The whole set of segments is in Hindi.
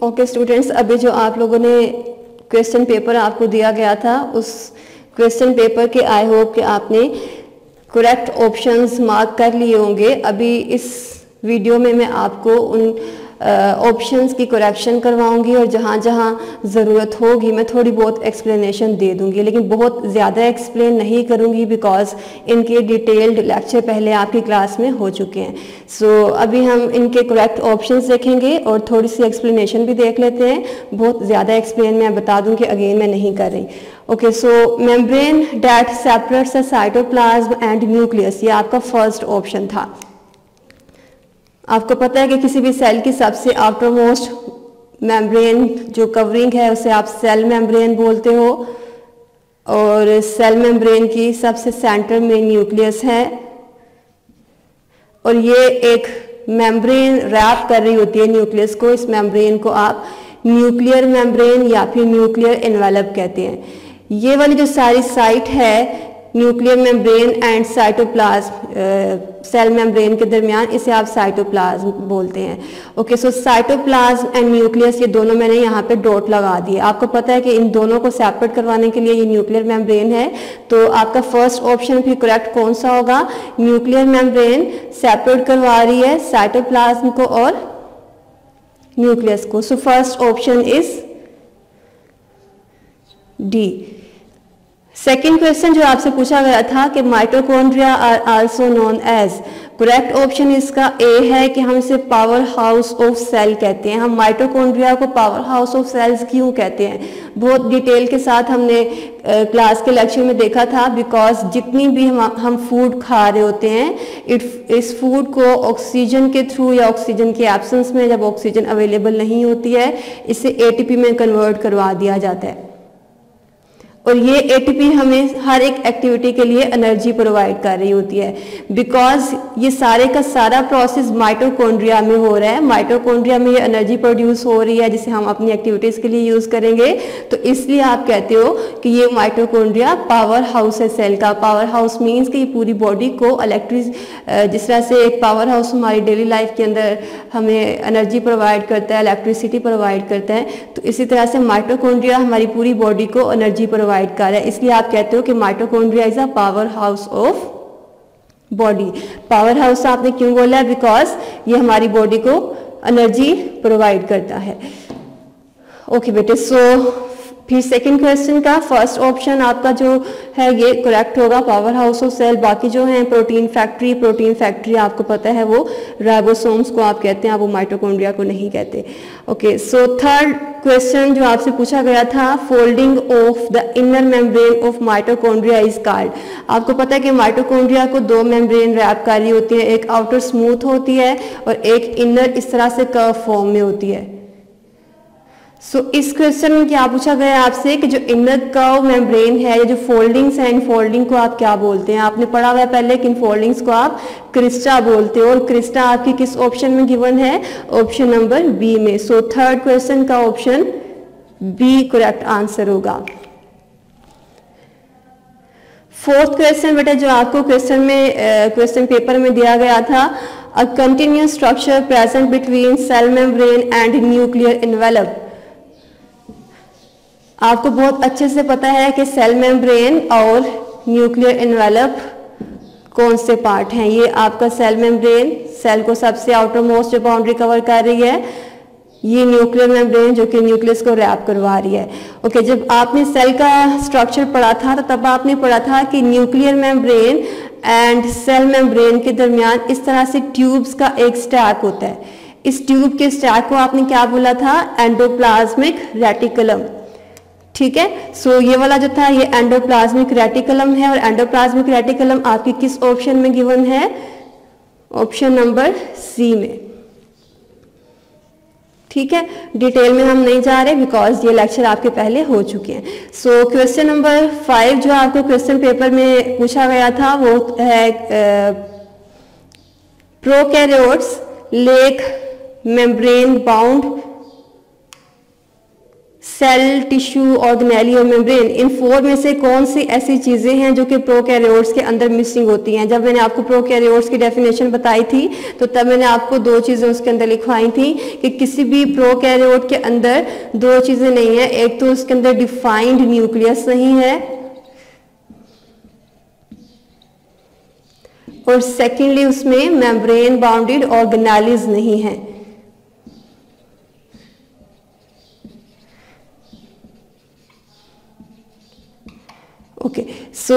ओके स्टूडेंट्स, अभी जो आप लोगों ने क्वेश्चन पेपर आपको दिया गया था, उस क्वेश्चन पेपर के आई होप कि आपने करेक्ट ऑप्शंस मार्क कर लिए होंगे। अभी इस वीडियो में मैं आपको उन ऑप्शंस की करेक्शन करवाऊंगी और जहाँ जहाँ ज़रूरत होगी मैं थोड़ी बहुत एक्सप्लेनेशन दे दूंगी, लेकिन बहुत ज़्यादा एक्सप्लेन नहीं करूंगी बिकॉज इनके डिटेल्ड लेक्चर पहले आपकी क्लास में हो चुके हैं। सो अभी हम इनके करेक्ट ऑप्शंस देखेंगे और थोड़ी सी एक्सप्लेनेशन भी देख लेते हैं। बहुत ज़्यादा एक्सप्लेन मैं बता दूँ कि अगेन मैं नहीं कर रही। Okay, so membrane that separates the cytoplasm and nucleus, ये आपका फर्स्ट ऑप्शन था। आपको पता है कि किसी भी सेल की सबसे आउटर मोस्ट मेम्ब्रेन जो कवरिंग है उसे आप सेल मेम्ब्रेन बोलते हो, और सेल मेम्ब्रेन की सबसे सेंटर में न्यूक्लियस है और ये एक मेम्ब्रेन रैप कर रही होती है न्यूक्लियस को। इस मेम्ब्रेन को आप न्यूक्लियर मेम्ब्रेन या फिर न्यूक्लियर एनवेलप कहते हैं। ये वाली जो सारी साइट है nuclear membrane and cytoplasm, cell membrane के दरमियान, इसे आप साइटोप्लाज्म बोलते हैं। Okay, so cytoplasm and nucleus ये दोनों मैंने यहाँ पे डॉट लगा दिए। आपको पता है कि इन दोनों को सेपरेट करवाने के लिए ये न्यूक्लियर मेम्ब्रेन है, तो आपका फर्स्ट ऑप्शन फिर करेक्ट कौन सा होगा? न्यूक्लियर मेम्ब्रेन सेपरेट करवा रही है साइटोप्लाज्म को और न्यूक्लियस को। So first option is D. Second question जो आपसे पूछा गया था कि mitochondria are also known as, correct option इसका ए है कि हम इसे पावर हाउस ऑफ सेल कहते हैं। हम माइटोकॉन्ड्रिया को पावर हाउस ऑफ सेल्स क्यों कहते हैं, बहुत डिटेल के साथ हमने क्लास के लेक्चर में देखा था। बिकॉज जितनी भी हम फूड खा रहे होते हैं, इस फूड को ऑक्सीजन के थ्रू या ऑक्सीजन के एब्सेंस में, जब ऑक्सीजन अवेलेबल नहीं होती है, इसे एटीपी में कन्वर्ट करवा दिया जाता है और ये एटीपी हमें हर एक एक्टिविटी के लिए एनर्जी प्रोवाइड कर रही होती है। बिकॉज ये सारे का सारा प्रोसेस माइटोकॉन्ड्रिया में हो रहा है, माइटोकॉन्ड्रिया में ये एनर्जी प्रोड्यूस हो रही है जिसे हम अपनी एक्टिविटीज़ के लिए यूज़ करेंगे, तो इसलिए आप कहते हो कि ये माइटोकॉन्ड्रिया पावर हाउस है सेल का। पावर हाउस मीन्स कि ये पूरी बॉडी को जिस तरह से एक पावर हाउस हमारी डेली लाइफ के अंदर हमें एनर्जी प्रोवाइड करता है, इलेक्ट्रिसिटी प्रोवाइड करता है, तो इसी तरह से माइटोकॉन्ड्रिया हमारी पूरी बॉडी को एनर्जी प्रोवाइड कर है। इसलिए आप कहते हो कि mitochondria is a power house of body. Power house आपने क्यों बोला है? बिकॉज ये हमारी बॉडी को एनर्जी प्रोवाइड करता है। ओके बेटे, सो फिर सेकंड क्वेश्चन का फर्स्ट ऑप्शन आपका जो है ये करेक्ट होगा, पावर हाउस ऑफ सेल। बाकी जो है प्रोटीन फैक्ट्री आपको पता है वो राइबोसोम्स को आप कहते हैं, आप वो माइटोकॉन्ड्रिया को नहीं कहते। ओके, सो थर्ड क्वेश्चन जो आपसे पूछा गया था, folding of the inner membrane of mitochondria is called. आपको पता है कि माइटोकॉन्ड्रिया को दो मेम्ब्रेन रैप कर रही होती है, एक आउटर स्मूथ होती है और एक इनर इस तरह से कर्व फॉर्म में होती है। सो इस क्वेश्चन में क्या पूछा गया आपसे कि जो इनर कर्व मेम्ब्रेन है, ये जो फोल्डिंग्स हैं, इन फोल्डिंग को आप क्या बोलते हैं? आपने पढ़ा हुआ है पहले कि इन फोल्डिंग्स को आप क्रिस्टा बोलते हो, और क्रिस्टा आपकी किस ऑप्शन में गिवन है? ऑप्शन नंबर बी में। सो थर्ड क्वेश्चन का ऑप्शन बी करेक्ट आंसर होगा। फोर्थ क्वेश्चन बेटा जो आपको क्वेश्चन पेपर में दिया गया था, a continuous structure present between cell membrane and nuclear envelope. आपको बहुत अच्छे से पता है कि सेल मेम्ब्रेन और न्यूक्लियर एनवेलप कौन से पार्ट हैं। ये आपका सेल मेम्ब्रेन, सेल को सबसे आउटर मोस्ट जो बाउंड्री कवर कर रही है, ये न्यूक्लियर मेम्ब्रेन जो कि न्यूक्लियस को रैप करवा रही है। ओके, जब आपने सेल का स्ट्रक्चर पढ़ा था तो तब आपने पढ़ा था कि nuclear membrane and cell membrane के दरमियान इस तरह से ट्यूब्स का एक स्टैक होता है। इस ट्यूब के स्टैक को आपने क्या बोला था? Endoplasmic reticulum. ठीक है, सो ये वाला जो था ये एंडोप्लाज्मिक रेटिकुलम है, और एंडोप्लाज्मिक रेटिकुलम आपकी किस ऑप्शन में गिवन है? ऑप्शन नंबर सी में। ठीक है, डिटेल में हम नहीं जा रहे बिकॉज ये लेक्चर आपके पहले हो चुके हैं। सो क्वेश्चन नंबर 5 जो आपको क्वेश्चन पेपर में पूछा गया था वो है prokaryotes lack membrane bound cell, tissue, organelle और मेम्ब्रेन, इन 4 में से कौन सी ऐसी चीजें हैं जो कि प्रोकैरियोट्स के अंदर मिसिंग होती हैं? जब मैंने आपको प्रोकैरियोट्स की डेफिनेशन बताई थी तो तब मैंने आपको 2 चीजें उसके अंदर लिखवाई थी कि किसी भी प्रोकैरियोट के अंदर 2 चीजें नहीं है, एक तो उसके अंदर डिफाइंड न्यूक्लियस नहीं है और सेकेंडली उसमें मेम्ब्रेन बाउंडेड ऑर्गेनेलीज नहीं है। ओके, सो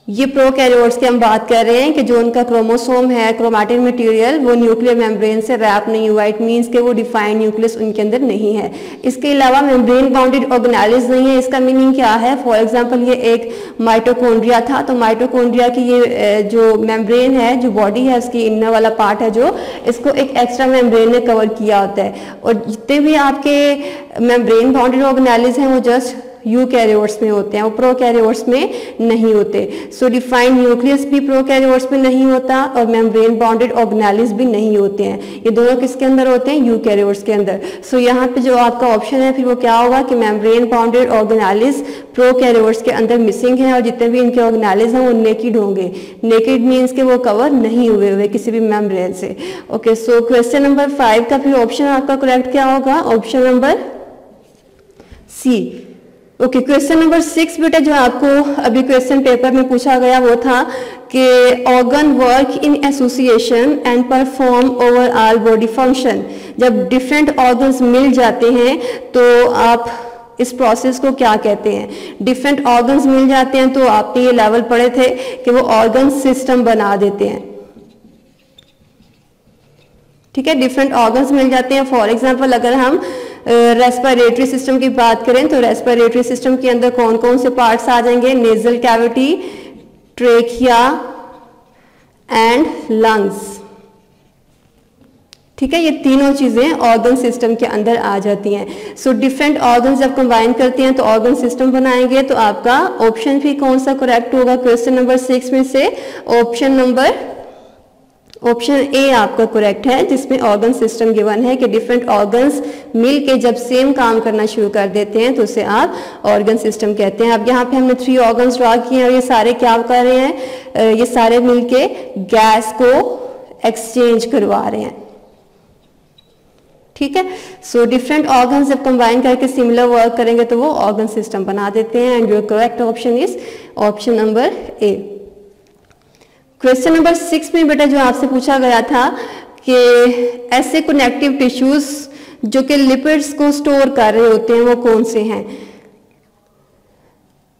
ये प्रोकैरियोट्स की हम बात कर रहे हैं कि जो उनका क्रोमोसोम है, क्रोमैटिन मटेरियल, वो न्यूक्लियर मेम्ब्रेन से रैप नहीं हुआ। इट मींस कि वो डिफाइंड न्यूक्लियस उनके अंदर नहीं है। इसके अलावा मेम्ब्रेन बाउंडेड ऑर्गेनेलीज नहीं है। इसका मीनिंग क्या है? फॉर एग्जांपल ये एक माइटोकॉन्ड्रिया था, तो माइटोकॉन्ड्रिया की ये जो मेम्ब्रेन है, जो बॉडी है उसकी इनर वाला पार्ट है, जो इसको एक एक्स्ट्रा मेम्ब्रेन ने कवर किया होता है। और जितने भी आपके मेम्ब्रेन बाउंडेड ऑर्गेनेलीज हैं वो जस्ट यूकैरियोट्स में होते हैं, वो प्रोकैरियोट्स में नहीं होते। सो डिफाइंड न्यूक्लियस भी प्रोकैरियोट्स में नहीं होता और मेम्ब्रेन बाउंडेड ऑर्गेनेलीज भी नहीं होते हैं। ये दोनों किसके अंदर होते हैं? यूकैरियोट्स के अंदर। सो यहाँ पे जो आपका ऑप्शन है फिर वो क्या होगा कि मेम्ब्रेन बाउंडेड ऑर्गेनेलीज प्रोकैरियोट्स के अंदर मिसिंग है और जितने भी इनके ऑर्गेनेलीज हैं वो नेकेड होंगे। नेकेड मीन्स के वो कवर नहीं हुए किसी भी मेम्ब्रेन से। ओके, सो क्वेश्चन नंबर 5 का फिर ऑप्शन आपका करेक्ट क्या होगा? Option number C. Okay, question number 6 बेटा जो आपको अभी क्वेश्चन पेपर में पूछा गया वो था कि organ work in association and perform overall body function. जब डिफरेंट ऑर्गन्स मिल जाते हैं तो आप इस प्रोसेस को क्या कहते हैं? डिफरेंट ऑर्गन्स मिल जाते हैं तो आपने ये लेवल पढ़े थे कि वो ऑर्गन सिस्टम बना देते हैं। ठीक है, डिफरेंट ऑर्गन्स मिल जाते हैं। फॉर एग्जांपल अगर हम रेस्पिरेटरी सिस्टम की बात करें तो रेस्पिरेटरी सिस्टम के अंदर कौन कौन से पार्ट्स आ जाएंगे? Nasal cavity, trachea and lungs. ठीक है, ये तीनों चीजें ऑर्गन सिस्टम के अंदर आ जाती हैं। सो डिफरेंट ऑर्गन जब कंबाइन करते हैं तो ऑर्गन सिस्टम बनाएंगे। तो आपका ऑप्शन भी कौन सा करेक्ट होगा क्वेश्चन नंबर 6 में से? ऑप्शन ए आपका करेक्ट है, जिसमें ऑर्गन सिस्टम गिवन है कि डिफरेंट ऑर्गन्स मिलके जब सेम काम करना शुरू कर देते हैं तो उसे आप ऑर्गन सिस्टम कहते हैं। अब यहाँ पे हमने 3 ऑर्गन्स ड्रा किए हैं और ये सारे क्या कर रहे हैं? ये सारे मिलके गैस को एक्सचेंज करवा रहे हैं। ठीक है, सो डिफरेंट ऑर्गन्स जब कंबाइन करके सिमिलर वर्क करेंगे तो वो ऑर्गन सिस्टम बना देते हैं। And your correct option is option number A. Question number 6 में बेटा जो आपसे पूछा गया था कि ऐसे कनेक्टिव टिश्यूज जो कि लिपिड्स को स्टोर कर रहे होते हैं वो कौन से हैं?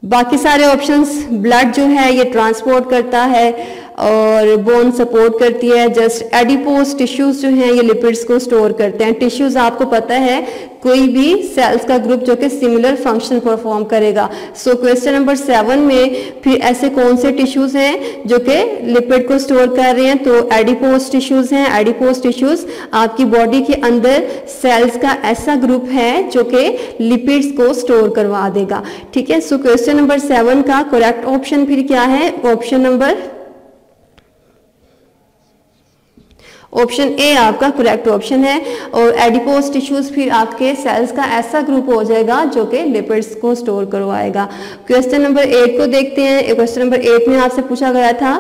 बाकी सारे ऑप्शंस, ब्लड जो है ये ट्रांसपोर्ट करता है और बोन सपोर्ट करती है। जस्ट एडिपोज टिश्यूज जो हैं ये लिपिड्स को स्टोर करते हैं। टिश्यूज आपको पता है कोई भी सेल्स का ग्रुप जो कि सिमिलर फंक्शन परफॉर्म करेगा। सो क्वेश्चन नंबर 7 में फिर ऐसे कौन से टिश्यूज हैं जो कि लिपिड को स्टोर कर रहे हैं? तो एडिपोज टिश्यूज हैं। एडिपोज टिश्यूज आपकी बॉडी के अंदर सेल्स का ऐसा ग्रुप है जो कि लिपिड्स को स्टोर करवा देगा। ठीक है, सो क्वेश्चन नंबर 7 का करेक्ट ऑप्शन फिर क्या है? ऑप्शन ए आपका करेक्ट ऑप्शन है। और एडिपोज टिश्यूज फिर आपके सेल्स का ऐसा ग्रुप हो जाएगा जो कि लिपिड्स को स्टोर करवाएगा। क्वेश्चन नंबर 8 को देखते हैं। क्वेश्चन नंबर 8 में आपसे पूछा गया था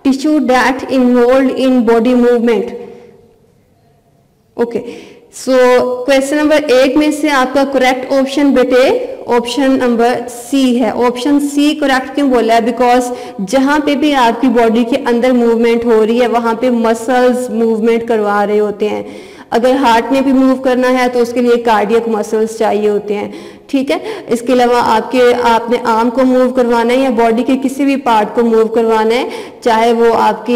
tissue that involve in body movement. Okay, so question number 8 में से आपका करेक्ट ऑप्शन बेटे ऑप्शन नंबर सी है। ऑप्शन सी करेक्ट क्यों बोला है? बिकॉज जहां पे भी आपकी बॉडी के अंदर मूवमेंट हो रही है वहां पे मसल्स मूवमेंट करवा रहे होते हैं। अगर हार्ट ने भी मूव करना है तो उसके लिए कार्डियक मसल्स चाहिए होते हैं। ठीक है, इसके अलावा आपने आर्म को मूव करवाना है या बॉडी के किसी भी पार्ट को मूव करवाना है, चाहे वो आपके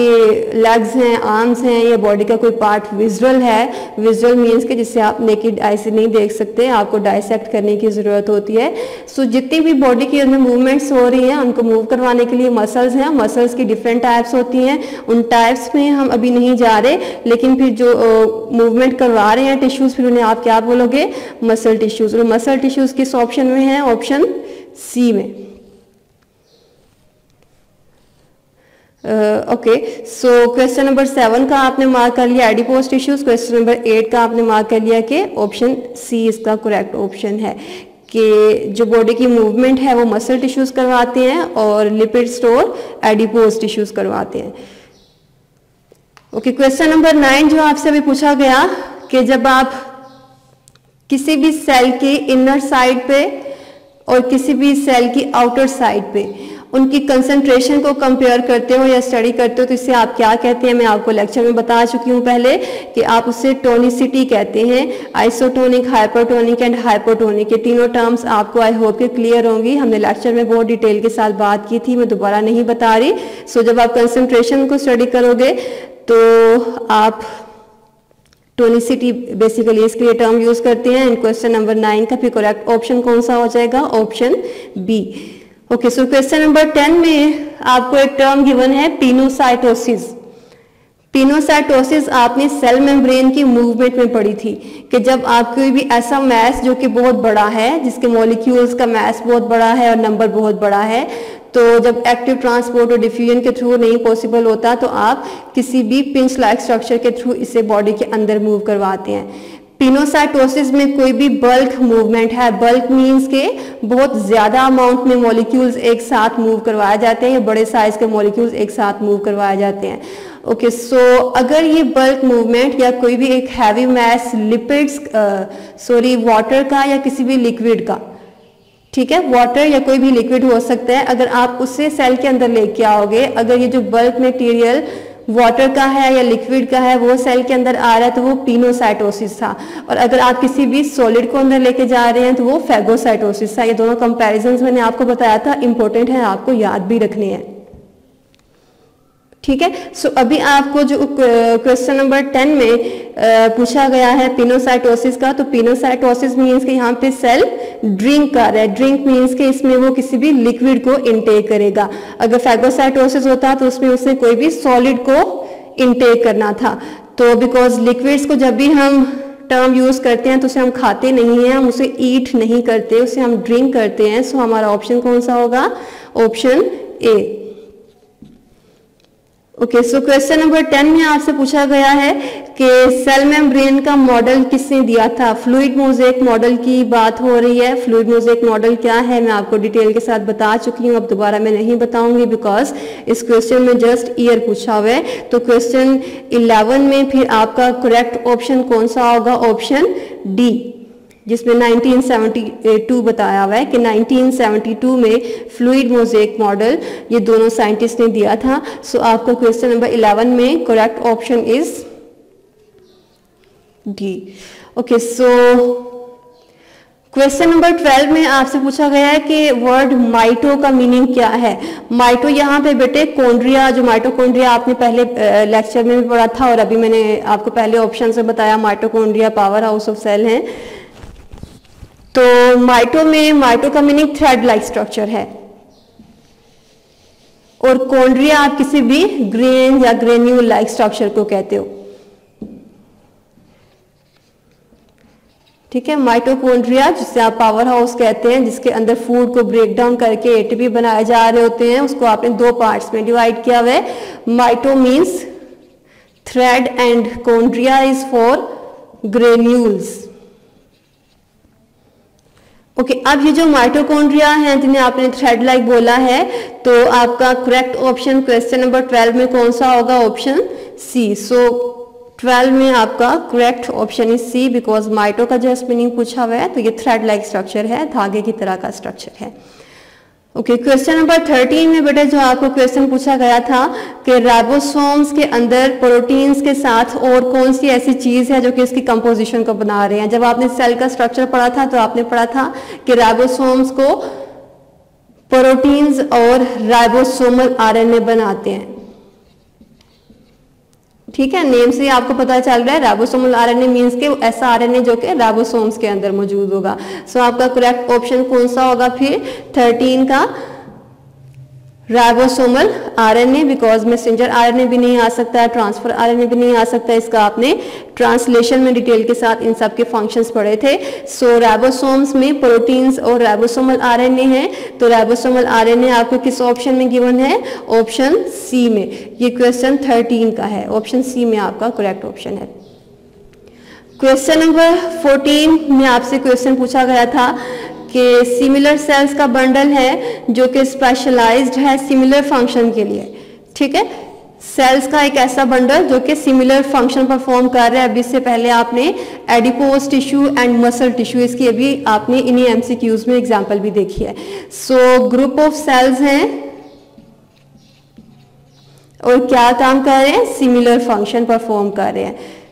लेग्स हैं, आर्म्स हैं या बॉडी का कोई पार्ट विजुअल है। विजुअल मीन्स के जिससे आप नेकेड आई से नहीं देख सकते, आपको डाइसेक्ट करने की जरूरत होती है। सो जितनी भी बॉडी के अंदर मूवमेंट्स हो रही हैं उनको मूव करवाने के लिए मसल्स हैं। मसल्स की डिफरेंट टाइप्स होती हैं, उन टाइप्स में हम अभी नहीं जा रहे, लेकिन फिर जो मूवमेंट करवा रहे हैं टिश्यूज फिर उन्हें आप क्या बोलोगे? Muscle tissues. और मसल टिश्यूज किस ऑप्शन में है? ऑप्शन सी में। ओके, सो क्वेश्चन नंबर 7 का आपने मार्क कर लिया एडिपोज टिश्यूज, क्वेश्चन नंबर 8 का आपने मार्क कर लिया कि ऑप्शन सी इसका करेक्ट ऑप्शन है कि जो बॉडी की मूवमेंट है वो मसल टिश्यूज करवाते हैं और लिपिड स्टोर एडिपोज टिश्यूज करवाते हैं। ओके, क्वेश्चन नंबर 9 जो आपसे अभी पूछा गया कि जब आप किसी भी सेल की इनर साइड पे और किसी भी सेल की आउटर साइड पे उनकी कंसंट्रेशन को कंपेयर करते हो या स्टडी करते हो तो इसे आप क्या कहते हैं। मैं आपको लेक्चर में बता चुकी हूँ पहले कि आप उसे टोनिसिटी कहते हैं। आइसोटोनिक, हाइपरटोनिक एंड हाइपोटोनिक, ये तीनों टर्म्स आपको आई होप के क्लियर होंगी। हमने लेक्चर में बहुत डिटेल के साथ बात की थी, मैं दोबारा नहीं बता रही। सो जब आप कंसंट्रेशन को स्टडी करोगे तो आप टोनिसिटी बेसिकली इसके लिए टर्म यूज करते हैं। एंड क्वेश्चन नंबर 9 का भी करेक्ट ऑप्शन कौन सा हो जाएगा, option B. Okay, so question number 10 में आपको एक टर्म गिवन है पिनोसाइटोसिस। पिनोसाइटोसिस आपने सेल मेम्ब्रेन की मूवमेंट में पढ़ी थी कि जब आप कोई भी ऐसा मैस जो कि बहुत बड़ा है, जिसके मॉलिक्यूल्स का मैस बहुत बड़ा है और नंबर बहुत बड़ा है, तो जब एक्टिव ट्रांसपोर्ट और डिफ्यूजन के थ्रू नहीं पॉसिबल होता तो आप किसी भी पिंच लाइक स्ट्रक्चर के थ्रू इसे बॉडी के अंदर मूव करवाते हैं। पिनोसाइटोसिस में कोई भी बल्क मूवमेंट है, बल्क मींस के बहुत ज्यादा अमाउंट में मॉलिक्यूल्स एक साथ मूव करवाए जाते हैं या बड़े साइज के मॉलिक्यूल्स एक साथ मूव करवाए जाते हैं। ओके, सो अगर ये बल्क मूवमेंट या कोई भी एक हैवी मैस लिपिड्स वाटर का या किसी भी लिक्विड का, ठीक है, वाटर या कोई भी लिक्विड हो सकता है, अगर आप उसे सेल के अंदर लेके आओगे, अगर ये जो बल्क मटेरियल वाटर का है या लिक्विड का है वो सेल के अंदर आ रहा है तो वो पिनोसाइटोसिस था। और अगर आप किसी भी सॉलिड को अंदर लेके जा रहे हैं तो वो फैगोसाइटोसिस था। ये दोनों कंपैरिजंस मैंने आपको बताया था, इंपॉर्टेंट है, आपको याद भी रखने हैं। ठीक है, सो अभी आपको जो क्वेश्चन नंबर 10 में पूछा गया है पिनोसाइटोसिस का, तो पिनोसाइटोसिस मीन्स कि यहाँ पे सेल ड्रिंक कर रहा है। ड्रिंक मीन्स कि इसमें वो किसी भी लिक्विड को इनटेक करेगा। अगर फैगोसाइटोसिस होता तो उसमें उसने कोई भी सॉलिड को इनटेक करना था। तो बिकॉज लिक्विड्स को जब भी हम टर्म यूज करते हैं तो उसे हम खाते नहीं हैं, हम उसे ईट नहीं करते, उसे हम ड्रिंक करते हैं। सो हमारा ऑप्शन कौन सा होगा, option A. Okay, so question number 10 में आपसे पूछा गया है कि सेल मेम्ब्रेन का मॉडल किसने दिया था। फ्लूइड मोज़ेक मॉडल की बात हो रही है। फ्लूइड मोज़ेक मॉडल क्या है मैं आपको डिटेल के साथ बता चुकी हूँ, अब दोबारा मैं नहीं बताऊंगी बिकॉज इस क्वेश्चन में जस्ट ईयर पूछा हुआ है। तो क्वेश्चन 11 में फिर आपका करेक्ट ऑप्शन कौन सा होगा, ऑप्शन डी, जिसमें 1972 बताया हुआ है कि 1972 में फ्लूइड मोज़ेक मॉडल ये दोनों साइंटिस्ट ने दिया था। सो आपका क्वेश्चन नंबर 11 में correct option is D. Okay, so question number 12 में आपसे पूछा गया है कि वर्ड माइटो का मीनिंग क्या है। माइटो यहाँ पे बेटे कॉन्ड्रिया, जो माइटोकॉन्ड्रिया आपने पहले लेक्चर में भी पढ़ा था और अभी मैंने आपको पहले ऑप्शन से बताया mitochondria power house of cell है। तो माइटो में माइटो का मीनिंग थ्रेड लाइक स्ट्रक्चर है और कॉन्ड्रिया आप किसी भी ग्रेन या ग्रेन्यूल लाइक स्ट्रक्चर को कहते हो। ठीक है, माइटोकॉन्ड्रिया जिसे आप पावर हाउस कहते हैं, जिसके अंदर फूड को ब्रेक डाउन करके एटीपी बनाए जा रहे होते हैं, उसको आपने दो पार्ट्स में डिवाइड किया हुआ है। Mito means thread and chondria is for granules. Okay, अब ये जो माइटोकॉन्ड्रिया हैं जिन्हें आपने थ्रेड लाइक बोला है, तो आपका करेक्ट ऑप्शन क्वेश्चन नंबर 12 में कौन सा होगा, ऑप्शन सी। सो 12 में आपका correct option is C because mito का जस्ट मीनिंग पूछा हुआ है, तो ये थ्रेड लाइक स्ट्रक्चर है, धागे की तरह का स्ट्रक्चर है। ओके, क्वेश्चन नंबर 13 में बेटा जो आपको क्वेश्चन पूछा गया था कि राइबोसोम्स के अंदर प्रोटीन्स के साथ और कौन सी ऐसी चीज है जो कि इसकी कंपोजिशन को बना रहे हैं। जब आपने सेल का स्ट्रक्चर पढ़ा था तो आपने पढ़ा था कि राइबोसोम्स को प्रोटीन्स और राइबोसोमल आरएनए बनाते हैं। ठीक है, नेम से आपको पता चल रहा है राइबोसोमल आरएनए मींस के ऐसा आरएनए जो कि राइबोसोम्स के अंदर मौजूद होगा। सो आपका करेक्ट ऑप्शन कौन सा होगा फिर 13 का, ribosomal RNA, because messenger RNA भी नहीं आ सकता है, ट्रांसफर आरएनए भी नहीं आ सकता है। इसका आपने ट्रांसलेशन में डिटेल के साथ इन सब के फंक्शंस पढ़े थे। सो राइबोसोम्स में प्रोटीन्स और राइबोसोमल आरएनए है, तो राइबोसोमल आरएनए आपको किस ऑप्शन में गिवन है? ऑप्शन सी में। ये क्वेश्चन 13 का है, ऑप्शन सी में आपका करेक्ट ऑप्शन है। क्वेश्चन नंबर 14 में आपसे क्वेश्चन पूछा गया था कि सिमिलर सेल्स का बंडल है जो कि स्पेशलाइज्ड है सिमिलर फंक्शन के लिए। ठीक है, सेल्स का एक ऐसा बंडल जो कि सिमिलर फंक्शन परफॉर्म कर रहा है। अभी इससे पहले आपने adipose tissue and muscle tissue, इसकी अभी आपने इन्हीं एमसीक्यूज में एग्जांपल भी देखी है। सो ग्रुप ऑफ सेल्स हैं और क्या काम कर रहे हैं? सिमिलर फंक्शन परफॉर्म कर रहे हैं।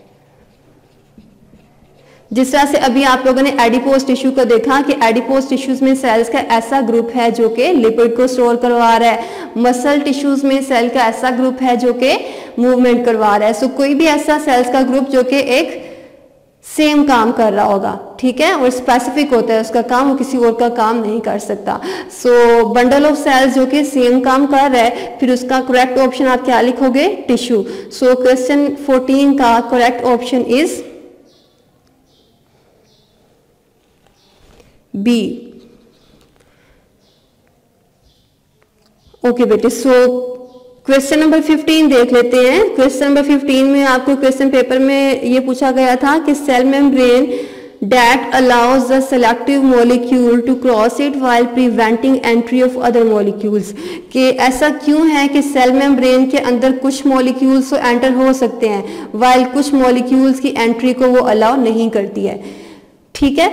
जिस तरह से अभी आप लोगों ने एडिपोज टिश्यू को देखा कि एडिपोज टिश्यूज में सेल्स का ऐसा ग्रुप है जो कि लिपिड को स्टोर करवा रहा है, मसल टिश्यूज में सेल का ऐसा ग्रुप है जो कि मूवमेंट करवा रहा है। सो कोई भी ऐसा सेल्स का ग्रुप जो कि एक सेम काम कर रहा होगा, ठीक है, और स्पेसिफिक होता है उसका काम, वो किसी और का काम नहीं कर सकता। सो बंडल ऑफ सेल्स जो कि सेम काम कर रहा है, फिर उसका करेक्ट ऑप्शन आप क्या लिखोगे? टिश्यू। सो क्वेश्चन 14 का correct option is B. Okay बेटे, सो क्वेश्चन नंबर 15 देख लेते हैं। क्वेश्चन नंबर 15 में आपको क्वेश्चन पेपर में ये पूछा गया था कि cell membrane that allows the selective molecule to cross it while preventing entry of other molecules, कि ऐसा क्यों है कि सेल मेम्ब्रेन के अंदर कुछ मॉलिक्यूल्स तो एंटर हो सकते हैं while कुछ मॉलिक्यूल्स की एंट्री को वो अलाउ नहीं करती है। ठीक है,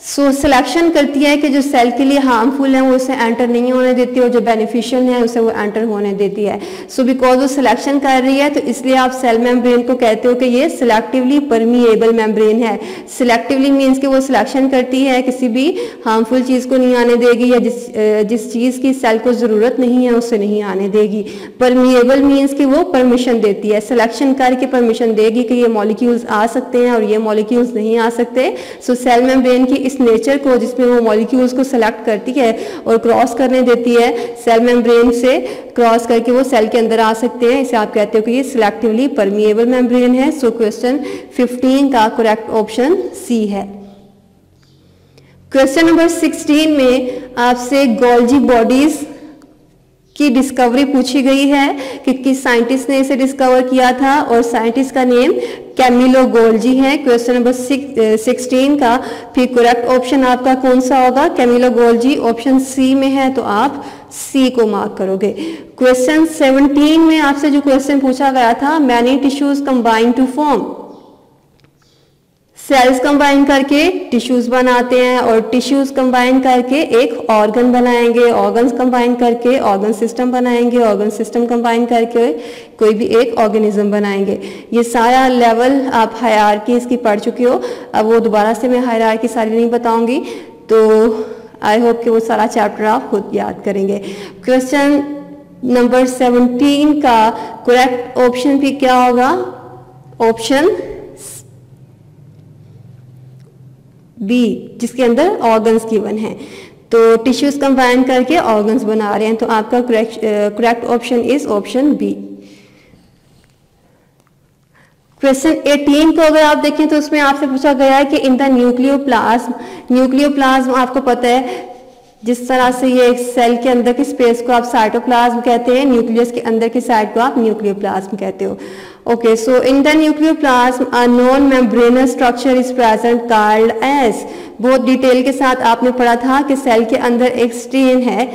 सो सिलेक्शन करती है कि जो सेल के लिए हार्मफुल है वो उसे एंटर नहीं होने देती और जो बेनिफिशियल है उसे वो एंटर होने देती है। सो बिकॉज वो सिलेक्शन कर रही है तो इसलिए आप सेल मेम्ब्रेन को कहते हो कि ये सिलेक्टिवली परमिएबल मेम्ब्रेन है। सिलेक्टिवली मीन्स कि वो सिलेक्शन करती है, किसी भी हार्मफुल चीज़ को नहीं आने देगी, या जिस चीज़ की सेल को ज़रूरत नहीं है उसे नहीं आने देगी। परमिएबल मीन्स कि वो परमिशन देती है, सिलेक्शन करके परमिशन देगी कि ये मॉलिक्यूल्स आ सकते हैं और ये मॉलिक्यूल्स नहीं आ सकते। सो सेल मेम्ब्रेन की इस नेचर को, जिसमें वो मॉलिक्यूल्स को सेलेक्ट करती है और क्रॉस करने देती है, सेल मेम्ब्रेन से क्रॉस करके वो सेल के अंदर आ सकते हैं, इसे आप कहते हो कि ये सिलेक्टिवली परमिएबल मेम्ब्रेन है। सो क्वेश्चन 15 का करेक्ट ऑप्शन सी है। क्वेश्चन नंबर 16 में आपसे गोल्जी बॉडीज की डिस्कवरी पूछी गई है कि किस साइंटिस्ट ने इसे डिस्कवर किया था, और साइंटिस्ट का नेम कैमिलो गोल्जी है। क्वेश्चन नंबर 16 का फिर करेक्ट ऑप्शन आपका कौन सा होगा? कैमिलो गोल्जी ऑप्शन सी में है, तो आप सी को मार्क करोगे। क्वेश्चन 17 में आपसे जो क्वेश्चन पूछा गया था, many tissues combine to form, cells combine करके टिश्यूज बनाते हैं और टिश्यूज कंबाइन करके एक ऑर्गन बनाएंगे, ऑर्गन्स कंबाइन करके ऑर्गन सिस्टम बनाएंगे, ऑर्गन सिस्टम कंबाइन करके कोई भी एक ऑर्गेनिज्म बनाएंगे। ये सारा लेवल आप हायरार्की इसकी पढ़ चुके हो, अब वो दोबारा से मैं हायरार्की सारी नहीं बताऊंगी, तो आई होप कि वो सारा चैप्टर आप खुद याद करेंगे। क्वेश्चन नंबर 17 का करेक्ट ऑप्शन भी क्या होगा? ऑप्शन बी, जिसके अंदर ऑर्गन्स गिवन हैं, तो टिश्यूज कंबाइन करके ऑर्गन्स बना रहे हैं, तो आपका correct option is option B. Question 18 को अगर आप देखें तो उसमें आपसे पूछा गया है कि इन द न्यूक्लियोप्लाज्म, न्यूक्लियोप्लाज्म आपको पता है जिस तरह से ये एक सेल के अंदर की स्पेस को आप साइटोप्लाज्म कहते हैं, न्यूक्लियस के अंदर की साइड को आप न्यूक्लियोप्लाज्म कहते हो। Okay, so in the nucleoplasm a non membranous structure is present called as, बहुत डिटेल के साथ आपने पढ़ा था कि सेल के अंदर एक स्टेन है,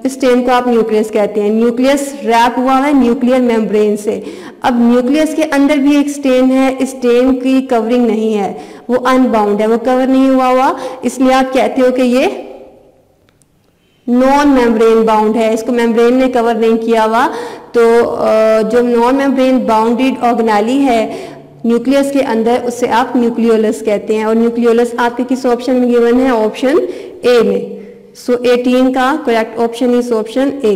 स्टेन को आप न्यूक्लियस कहते हैं। न्यूक्लियस रैप हुआ है न्यूक्लियर मेम्ब्रेन से। अब न्यूक्लियस के अंदर भी एक स्टेन है, स्टेन की कवरिंग नहीं है, वो अनबाउंड है, वो कवर नहीं हुआ, इसलिए आप कहते हो कि ये नॉन मेम्ब्रेन बाउंड है, इसको मेम्ब्रेन ने कवर नहीं किया हुआ। तो जो नॉन मेम्ब्रेन बाउंडेड ऑर्गेनेली है न्यूक्लियस के अंदर, उससे आप न्यूक्लियोलस कहते हैं, और न्यूक्लियोलस आपके किस ऑप्शन में गिवन है? ऑप्शन ए में। सो 18 का correct option is option A.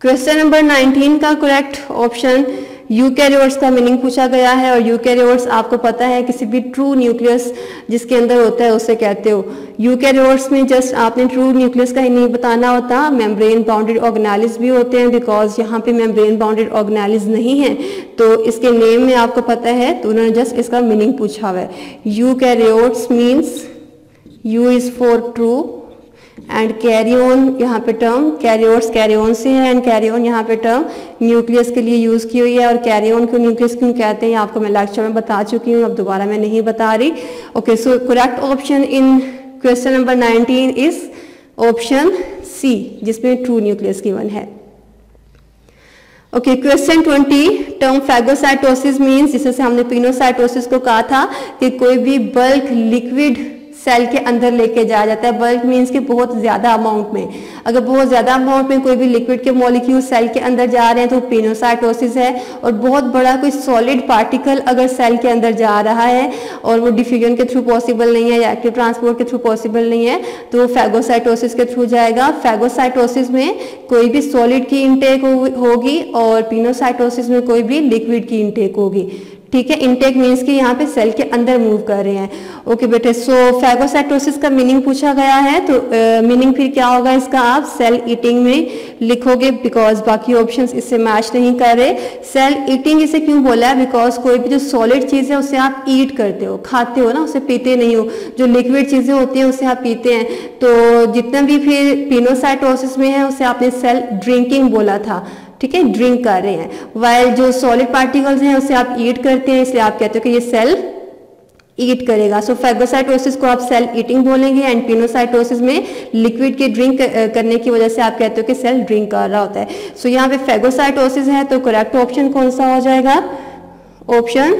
Question number 19 का करेक्ट ऑप्शन यूकैरियोट्स का मीनिंग पूछा गया है, और यूकैरियोट्स आपको पता है किसी भी ट्रू न्यूक्लियस जिसके अंदर होता है उसे कहते हो। यूकैरियोट्स में जस्ट आपने ट्रू न्यूक्लियस का ही नहीं बताना होता, मेम्ब्रेन बाउंडेड ऑर्गेनेल्स भी होते हैं, बिकॉज यहाँ पे मेम्ब्रेन बाउंडेड ऑर्गेनेल्स नहीं है तो इसके नेम में आपको पता है, तो उन्होंने जस्ट इसका मीनिंग पूछा हुआ है। Eukaryotes means eu is for true and karyon यहाँ पे टर्म कैरियोट्स कैरियन से है, एंड कैरियन यहाँ पे टर्म न्यूक्लियस के लिए यूज की हुई है, और कैरियन को न्यूक्लियस क्यों कहते हैं आपको मैं लेक्चर में बता चुकी हूँ, अब दोबारा मैं नहीं बता रही। Okay, so correct option in question number 19 is option C, जिसमें ट्रू न्यूक्लियस गिवन है। Okay, question 20 term phagocytosis means, जिससे हमने पिनोसाइटोसिस को कहा था कि कोई भी बल्क लिक्विड सेल के अंदर लेके जाया जाता है। बल्क मीन्स कि बहुत ज्यादा अमाउंट में, अगर बहुत ज्यादा अमाउंट में कोई भी लिक्विड के मॉलिक्यूल सेल के अंदर जा रहे हैं तो पिनोसाइटोसिस है। और बहुत बड़ा कोई सॉलिड पार्टिकल अगर सेल के अंदर जा रहा है और वो डिफ्यूजन के थ्रू पॉसिबल नहीं है या एक्टिव ट्रांसपोर्ट के थ्रू पॉसिबल नहीं है तो वो फैगोसाइटोसिस के थ्रू जाएगा। फैगोसाइटोसिस में कोई भी सॉलिड की इनटेक होगी और पिनोसाइटोसिस में कोई भी लिक्विड की इनटेक होगी। ठीक है, इनटेक मीन्स कि यहाँ पे सेल के अंदर मूव कर रहे हैं। ओके बेटे, सो फैगोसाइटोसिस का मीनिंग पूछा गया है, तो मीनिंग फिर क्या होगा इसका, आप सेल ईटिंग में लिखोगे, बिकॉज बाकी ऑप्शंस इससे मैच नहीं कर रहे। सेल ईटिंग इसे क्यों बोला है, बिकॉज कोई भी जो सॉलिड चीज है उसे आप ईट करते हो, खाते हो ना, उसे पीते नहीं हो। जो लिक्विड चीजें होती हैं उसे आप पीते हैं, तो जितना भी फिर पिनोसाइटोसिस में है उसे आपने सेल ड्रिंकिंग बोला था। ठीक है, ड्रिंक कर रहे हैं, वाइल जो सॉलिड पार्टिकल्स हैं उसे आप ईट करते हैं, इसलिए आप कहते हो कि ये सेल ईट करेगा। सो फैगोसाइटोसिस को आप सेल ईटिंग बोलेंगे, एंड पिनोसाइटोसिस में लिक्विड के ड्रिंक करने की वजह से आप कहते हो कि सेल ड्रिंक कर रहा होता है। सो यहाँ पे फैगोसाइटोसिस है, तो करेक्ट ऑप्शन कौन सा हो जाएगा, option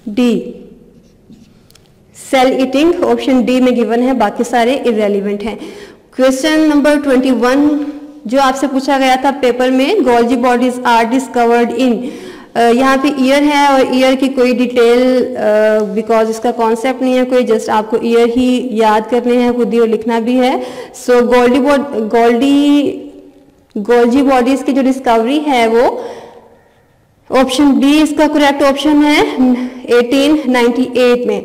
D, cell eating option D में गिवन है, बाकी सारे इररेलेवेंट हैं। क्वेश्चन नंबर 21 जो आपसे पूछा गया था पेपर में, Golgi bodies are discovered in, यहाँ पे ईयर है और ईयर की कोई डिटेल बिकॉज इसका कॉन्सेप्ट नहीं है कोई, जस्ट आपको ईयर ही याद करने हैं खुद ही और लिखना भी है। सो गोल्जी बॉडीज की जो डिस्कवरी है वो ऑप्शन बी इसका करेक्ट ऑप्शन है 1898 में।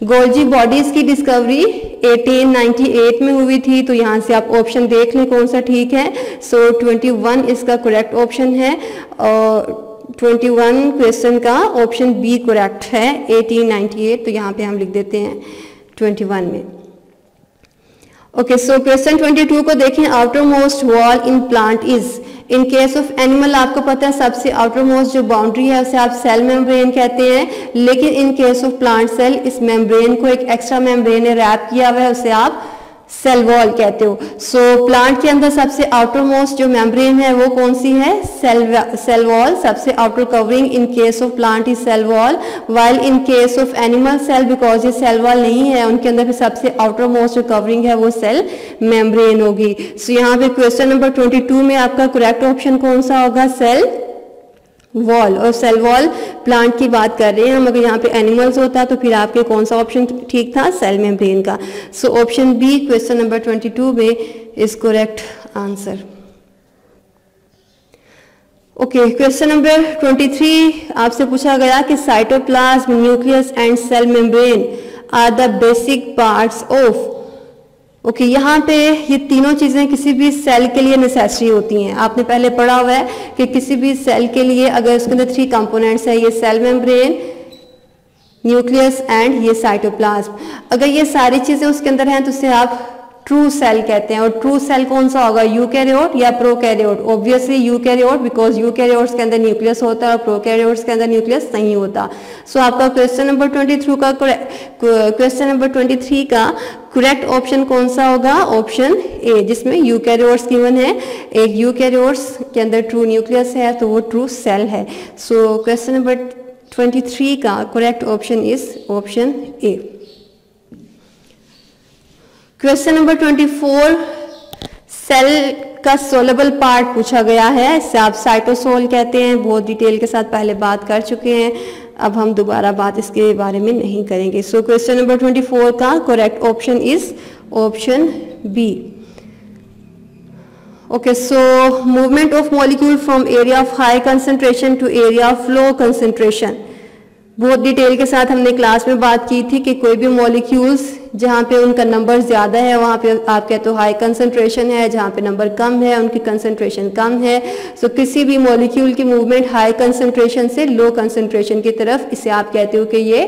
गोल्जी बॉडीज की डिस्कवरी 1898 में हुई थी, तो यहाँ से आप ऑप्शन देख लें कौन सा ठीक है। सो 21 इसका करेक्ट ऑप्शन है, और 21 क्वेश्चन का ऑप्शन बी करेक्ट है 1898, तो यहाँ पे हम लिख देते हैं 21 में। ओके, सो क्वेश्चन 22 को देखें, outer most wall in plant is, in case of animal आपको पता है सबसे आउटर मोस्ट जो बाउंड्री है उसे आप सेल मेम्ब्रेन कहते हैं, लेकिन in case of plant cell इस मेम्ब्रेन को एक एक्स्ट्रा मेम्ब्रेन ने रैप किया हुआ है, उसे आप सेल वॉल कहते हो। सो प्लांट के अंदर सबसे आउटर मोस्ट जो मेम्ब्रेन है वो कौन सी है, सेल वॉल, सबसे outer covering in case of plant is cell wall, while in case of animal cell because ये सेल वॉल नहीं है उनके अंदर सबसे आउटर मोस्ट जो कवरिंग है वो सेल मेम्ब्रेन होगी। सो यहाँ पे क्वेश्चन नंबर 22 में आपका करेक्ट ऑप्शन कौन सा होगा, सेल वॉल। और सेल वॉल प्लांट की बात कर रहे हैं हम, अगर यहाँ पे एनिमल्स होता तो फिर आपके कौन सा ऑप्शन ठीक था, सेल मेम्ब्रेन का। So option B question number 22 में is correct answer. Okay, question number 23 आपसे पूछा गया कि cytoplasm, nucleus and cell membrane are the basic parts of. Okay, यहाँ पे ये तीनों चीजें किसी भी सेल के लिए नेसेसरी होती हैं। आपने पहले पढ़ा हुआ है कि किसी भी सेल के लिए अगर उसके अंदर 3 कंपोनेंट्स है, ये सेल मेम्ब्रेन, न्यूक्लियस एंड ये साइटोप्लाज्म, अगर ये सारी चीजें उसके अंदर हैं तो उसे आप ट्रू सेल कहते हैं। और ट्रू सेल कौन सा होगा, यूकैरियोट या prokaryote? Obviously eukaryote, because eukaryotes के अंदर न्यूक्लियस होता है और प्रोकैरियोट्स के अंदर न्यूक्लियस नहीं होता। सो आपका क्वेश्चन नंबर 23 का करेक्ट ऑप्शन कौन सा होगा, ऑप्शन ए, जिसमें यूकैरियोट्स गिवन है। एक यूकैरियोट्स के अंदर ट्रू न्यूक्लियस है तो वो ट्रू सेल है। सो क्वेश्चन नंबर 23 का correct option is option A. Question number 24 cell का सोलेबल पार्ट पूछा गया है, इसे आप साइटोसोल कहते हैं, बहुत डिटेल के साथ पहले बात कर चुके हैं, अब हम दोबारा बात इसके बारे में नहीं करेंगे। सो क्वेश्चन नंबर 24 का correct option is option B. Okay, so movement of molecule from area of high concentration to area of low concentration, बहुत डिटेल के साथ हमने क्लास में बात की थी कि कोई भी मॉलिक्यूल्स जहाँ पे उनका नंबर ज़्यादा है वहाँ पे आप कहते हो हाई कंसंट्रेशन है, जहाँ पे नंबर कम है उनकी कंसंट्रेशन कम है। सो किसी भी मॉलिक्यूल की मूवमेंट हाई कंसंट्रेशन से लो कंसंट्रेशन की तरफ, इसे आप कहते हो कि ये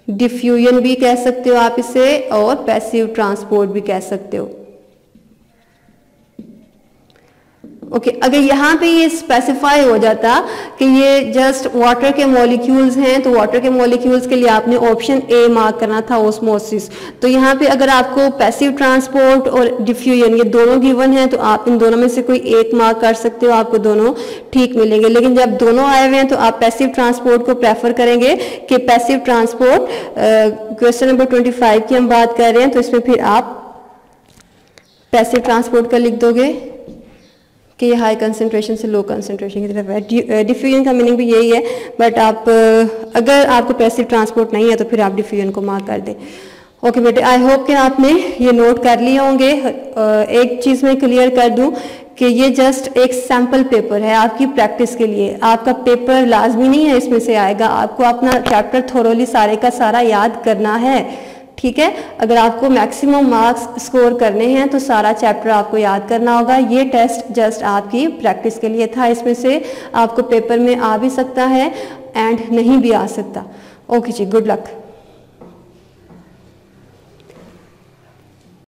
डिफ्यूजन भी कह सकते हो आप इसे, और पैसिव ट्रांसपोर्ट भी कह सकते हो। ओके, अगर यहाँ पे ये स्पेसिफाई हो जाता कि ये जस्ट वाटर के मॉलिक्यूल्स हैं, तो वाटर के मॉलिक्यूल्स के लिए आपने ऑप्शन ए मार्क करना था, ऑस्मोसिस। तो यहाँ पे अगर आपको पैसिव ट्रांसपोर्ट और डिफ्यूजन ये दोनों गिवन हैं तो आप इन दोनों में से कोई एक मार्क कर सकते हो, आपको दोनों ठीक मिलेंगे। लेकिन जब दोनों आए हुए हैं तो आप पैसिव ट्रांसपोर्ट को प्रेफर करेंगे कि पैसिव ट्रांसपोर्ट, क्वेश्चन नंबर 25 की हम बात कर रहे हैं, तो इसमें फिर आप पैसिव ट्रांसपोर्ट का लिख दोगे कि ये हाई कंसंट्रेशन से लो कंसंट्रेशन की तरफ है। डिफ्यूजन का मीनिंग भी यही है, बट आप अगर आपको पैसिव ट्रांसपोर्ट नहीं है तो फिर आप डिफ्यूजन को मार्क कर दें। ओके बेटे, आई होप कि आपने ये नोट कर लिए होंगे। एक चीज़ मैं क्लियर कर दूं कि ये जस्ट एक सैम्पल पेपर है आपकी प्रैक्टिस के लिए। आपका पेपर लाजमी नहीं है इसमें से आएगा, आपको अपना चैप्टर थोरोली सारे का सारा याद करना है, ठीक है। अगर आपको मैक्सिमम मार्क्स स्कोर करने हैं तो सारा चैप्टर आपको याद करना होगा। ये टेस्ट जस्ट आपकी प्रैक्टिस के लिए था, इसमें से आपको पेपर में आ भी सकता है एंड नहीं भी आ सकता। ओके जी, गुड लक।